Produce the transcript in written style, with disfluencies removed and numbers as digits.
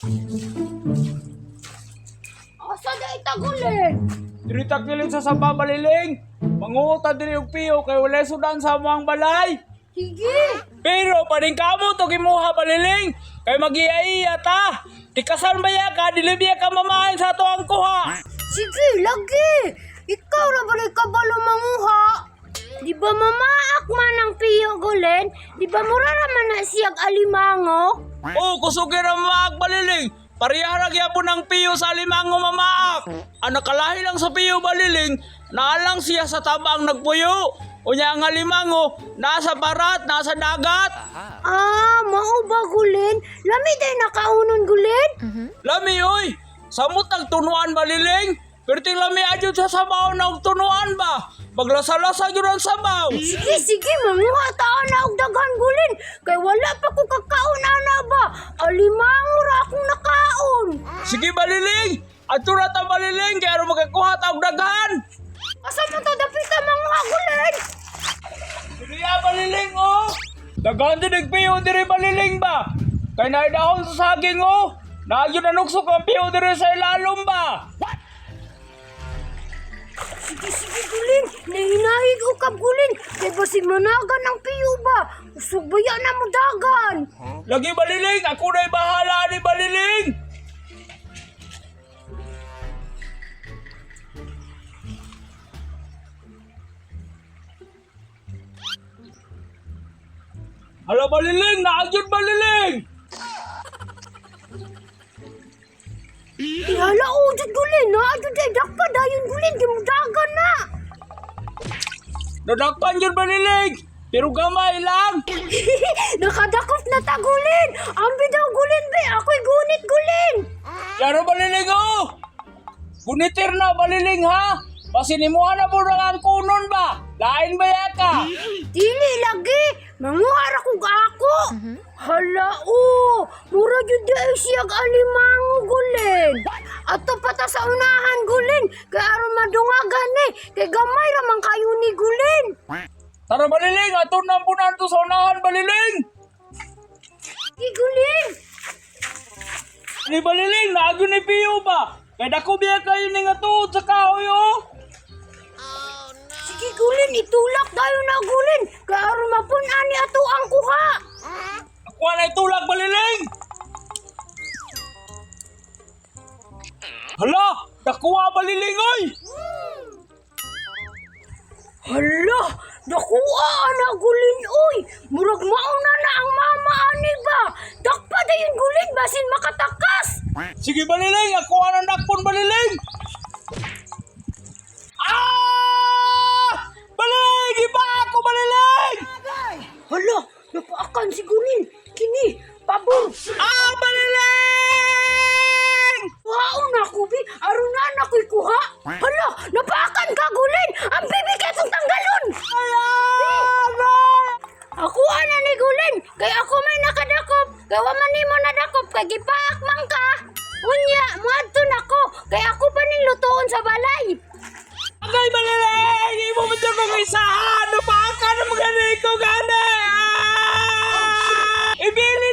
Asa na itagulin? Diri takilin sa Samba Baliling. Manguta diri og piyo kay wala sudan sa among balay. Sige. Pero paning kamo to gimuha Baliling. Kay magiaiya ta. Tikasan ba ya ka dilibya ka mamahay sa ato ang kuha. Sige, lagi. Ikaw na balik ka balo manguha. Di ba mamaak man ang piyo gulen? Di ba mura naman na siyag alimango? Oh, kusugin ang maag Baliling. Parihara gyapon ang piyo sa limango mamaak. Ang nakalahi lang sa piyo Baliling, naalang siya sa tabang nagpuyo. Unya ang limango, nasa barat, nasa dagat. Ah, mao ba gulen? Lami day nakaunon gulen? Lami oy, samot nagtunuan Baliling. Perting lami adyo sa sabaw na og tunuan ba? Maglasa-lasa gyud ang sabaw. Sige, sige, manguha taon na og daghan gulen. Kay wala pa ko kakaon ana ba? Alimango ra akong nakaon. Sige Baliling, ato na ta Baliling kay aron makakuha ta og daghan. Asa mo to dapita manguha gulen? Diriya Baliling oh. Daghan din piyo diri Baliling ba? Kay naidahon sa saging oh. Nagyo na nuksok ang piyo diri sa ilalom ba? Sige, sige gulen. Nahinahig o kap gulen. Kay basig managan ang piyo ba? Usog baya na mo dagan. Lagi Baliling, ako na'y bahala ni Baliling. Hala Baliling, naagyod Baliling. Ihala o jud gulen. Naadyo day dakpa dayon gulen. Di mo dagan na. Nadakpan yun Baliling, pero gamay lang. Nakadakop na ta gulen. Ambi daw gulen be. Ako'y gunit gulen. Yaro Baliling oh. Gunitir na Baliling ha. Pasinimuha na po ang kunon ba? Lain ba yaka? Dili lagi. Manguhara kong ako. Hala o. Mura jud day siyag alimango gulen. Ato pa ta sa unahan gulen. Kay aron madungagan ni. Kay gamay ra man kayo ni gulen. Tara Baliling, ato na po na sa unahan Baliling. Di gulen. Ni Baliling, naagyo ni Piyo ba? Kaya dako biya kayo ni nga tuod sa kahoy oh. Sige gulen, itulak tayo na gulen. Kay aron mapun-an ni ato ang kuha. Ako na itulak Baliling. Hala, dakuha Baliling oy. Hala, nakuha na gulen oy. Murag mauna na ang mama ani ba? Dakpa dayon gulen basin makatakas. Sige Baliling, ako na dakpon Baliling. Ah! Baliling, iba ako Baliling. Hala, napaakan si gulen. Kini, pabor. Ah, Baliling! Wow, naku bi, aron na nakoy kuha. Hala, napaakan ka gulen. Ang bibi kay itong tanggalon. Ako ana ni gulen. Kay ako may nakadakop. Kay wa man nimo nadakop kay gipaak man ka. Unya, muadto nako. Kay ako pa ning lutoon sa balay. Agay Baliling! Imo mo dyan kong isahan! Napaka na magani ko gani! Ah! Ibili